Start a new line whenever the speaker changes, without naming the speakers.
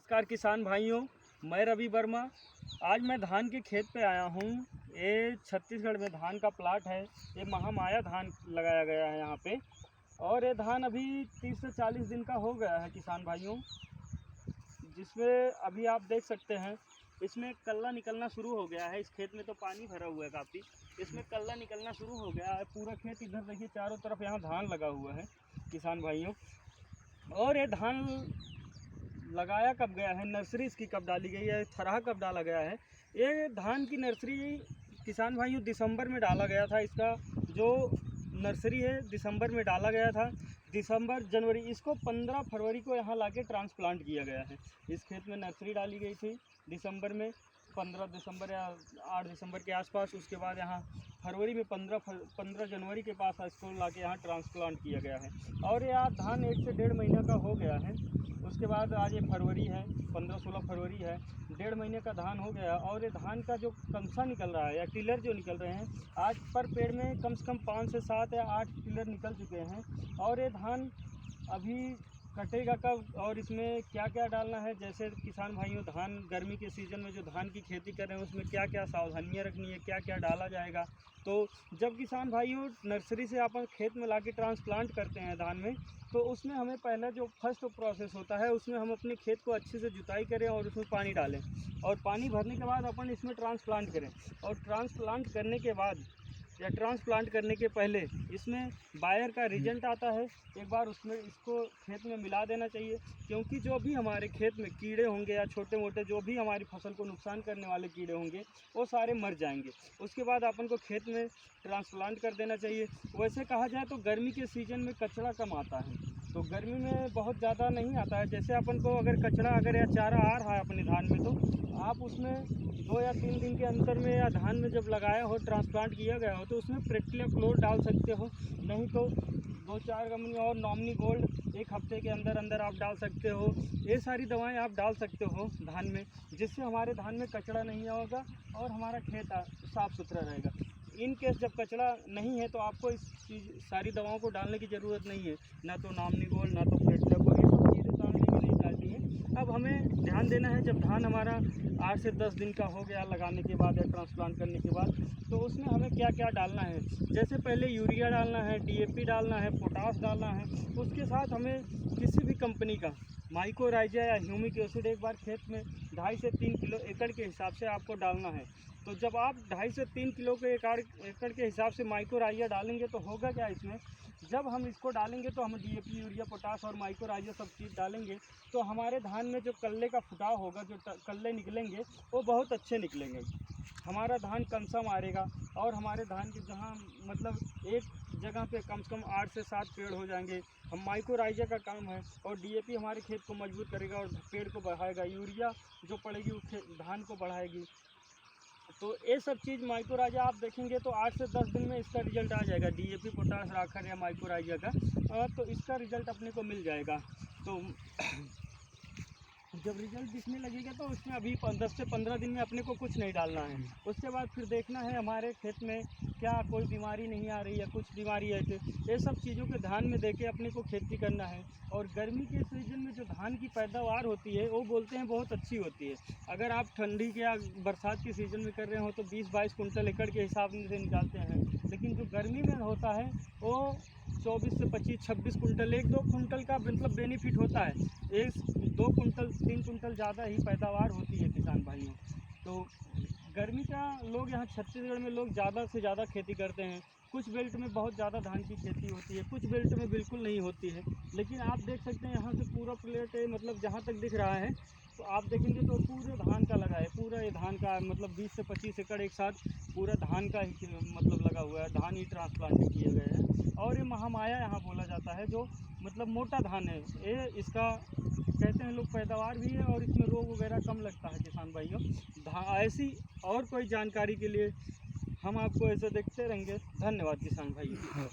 नमस्कार किसान भाइयों, मैं रवि वर्मा। आज मैं धान के खेत पे आया हूँ। ये छत्तीसगढ़ में धान का प्लाट है। ये महामाया धान लगाया गया है यहाँ पे, और ये धान अभी 30 से 40 दिन का हो गया है किसान भाइयों, जिसमें अभी आप देख सकते हैं इसमें कल्ला निकलना शुरू हो गया है। इस खेत में तो पानी भरा हुआ है काफ़ी, इसमें कल्ला निकलना शुरू हो गया है। पूरा खेत इधर देखिए, चारों तरफ यहाँ धान लगा हुआ है किसान भाइयों। और ये धान लगाया कब गया है, नर्सरी इसकी कब डाली गई है, थरहा कब डाला गया है। ये धान की नर्सरी किसान भाइयों दिसंबर में डाला गया था। इसका जो नर्सरी है दिसंबर में डाला गया था। दिसंबर जनवरी, इसको 15 फरवरी को यहाँ लाके ट्रांसप्लांट किया गया है। इस खेत में नर्सरी डाली गई थी दिसंबर में, 15 दिसंबर या 8 दिसंबर के आसपास। उसके बाद यहाँ फरवरी में 15 जनवरी के पास इसको लाके यहाँ ट्रांसप्लांट किया गया है। और ये आज धान 1 से 1.5 महीना का हो गया है। उसके बाद आज ये फरवरी है, 15-16 फरवरी है, 1.5 महीने का धान हो गया। और ये धान का जो कंसा निकल रहा है या टिलर जो निकल रहे हैं, आज पर पेड़ में कम से कम 5 से 7 या 8 टिलर निकल चुके हैं। और ये धान अभी कटेगा कब और इसमें क्या क्या डालना है, जैसे किसान भाइयों धान गर्मी के सीज़न में जो धान की खेती कर रहे हैं उसमें क्या क्या सावधानियां रखनी है, क्या क्या डाला जाएगा। तो जब किसान भाइयों नर्सरी से अपन खेत में लाके ट्रांसप्लांट करते हैं धान में, तो उसमें हमें पहला जो फर्स्ट प्रोसेस होता है उसमें हम अपने खेत को अच्छे से जुताई करें और उसमें पानी डालें, और पानी भरने के बाद अपन इसमें ट्रांसप्लांट करें। और ट्रांसप्लांट करने के बाद या ट्रांसप्लांट करने के पहले इसमें बायर का रिजल्ट आता है, एक बार उसमें इसको खेत में मिला देना चाहिए। क्योंकि जो भी हमारे खेत में कीड़े होंगे या छोटे मोटे जो भी हमारी फसल को नुकसान करने वाले कीड़े होंगे वो सारे मर जाएंगे। उसके बाद अपन को खेत में ट्रांसप्लांट कर देना चाहिए। वैसे कहा जाए तो गर्मी के सीज़न में कचरा कम आता है, तो गर्मी में बहुत ज़्यादा नहीं आता है। जैसे अपन को अगर कचरा या चारा आ रहा है अपने धान में, तो आप उसमें 2 या 3 दिन के अंतर में या धान में जब लगाया हो, ट्रांसप्लांट किया गया हो, तो उसमें प्रेक्टिलाक्लोर डाल सकते हो। नहीं तो 2-4 गमले और नॉमिनी गोल्ड 1 हफ्ते के अंदर आप डाल सकते हो। ये सारी दवाएं आप डाल सकते हो धान में, जिससे हमारे धान में कचरा नहीं होगा और हमारा खेत साफ़ सुथरा रहेगा। इन केस जब कचरा नहीं है तो आपको इस सारी दवाओं को डालने की ज़रूरत नहीं है, ना तो नॉमिनी गोल्ड ना तो प्रेक्टिलाक्लोर, ये सब चीज़ें डालने की नहीं डालती हैं। अब हमें ध्यान देना है, जब धान हमारा 8 से 10 दिन का हो गया लगाने के बाद या ट्रांसप्लांट करने के बाद, तो उसमें हमें क्या क्या डालना है। जैसे पहले यूरिया डालना है, DAP डालना है, पोटास डालना है। उसके साथ हमें किसी भी कंपनी का माइकोराइजा या ह्यूमिक एसिड एक बार खेत में 2.5 से 3 किलो एकड़ के हिसाब से आपको डालना है। तो जब आप 2.5 से 3 किलो के एकड़ के हिसाब से माइकोराइजा डालेंगे तो होगा क्या, इसमें जब हम इसको डालेंगे तो हम DAP, यूरिया, पोटास और माइकोराइजा सब चीज़ डालेंगे, तो हमारे धान में जो कल्ले का फुटाव होगा, जो कल्ले निकलेंगे वो बहुत अच्छे निकलेंगे। हमारा धान कंसा मारेगा और हमारे धान के जहाँ मतलब एक जगह पे कम से कम 8 से 7 पेड़ हो जाएंगे। हम माइकोराइजा का काम है, और DAP हमारे खेत को मजबूत करेगा और पेड़ को बढ़ाएगा। यूरिया जो पड़ेगी वो धान को बढ़ाएगी। तो ये सब चीज़ माइकोराइजा आप देखेंगे तो 8 से 10 दिन में इसका रिजल्ट आ जाएगा। DAP, पोटास, राखर या माइकोराइजा का, तो इसका रिजल्ट अपने को मिल जाएगा। तो जब रिजल्ट दिखने लगेगा तो उसमें अभी 10 से 15 दिन में अपने को कुछ नहीं डालना है। उसके बाद फिर देखना है हमारे खेत में क्या कोई बीमारी नहीं आ रही है, कुछ बीमारी है तो ये सब चीज़ों के ध्यान में देके अपने को खेती करना है। और गर्मी के सीज़न में जो धान की पैदावार होती है वो बोलते हैं बहुत अच्छी होती है। अगर आप ठंडी के या बरसात के सीज़न में कर रहे हो तो 20-22 कुंटल एकड़ के हिसाब से निकालते हैं, लेकिन जो गर्मी में होता है वो 24 से 25-26 कुंटल, 1-2 कुंटल का मतलब बेनिफिट होता है। 1-2 कुंटल 3 कुंटल ज़्यादा ही पैदावार होती है किसान भाइयों। तो गर्मी का लोग यहाँ छत्तीसगढ़ में लोग ज़्यादा से ज़्यादा खेती करते हैं। कुछ बेल्ट में बहुत ज़्यादा धान की खेती होती है, कुछ बेल्ट में बिल्कुल नहीं होती है। लेकिन आप देख सकते हैं यहाँ से पूरा प्लेट मतलब जहाँ तक दिख रहा है, तो आप देखेंगे तो पूरे धान का लगा है। पूरा ये धान का मतलब 20 से 25 एकड़ एक साथ पूरा धान का ही मतलब लगा हुआ है। धान ही ट्रांसप्लांट किए गए हैं। और ये महामाया यहाँ बोला जाता है, जो मतलब मोटा धान है। ये इसका कहते हैं लोग पैदावार भी है और इसमें रोग वगैरह कम लगता है किसान भाइयों। ऐसी और कोई जानकारी के लिए हम आपको ऐसे देखते रहेंगे। धन्यवाद किसान भाइयों।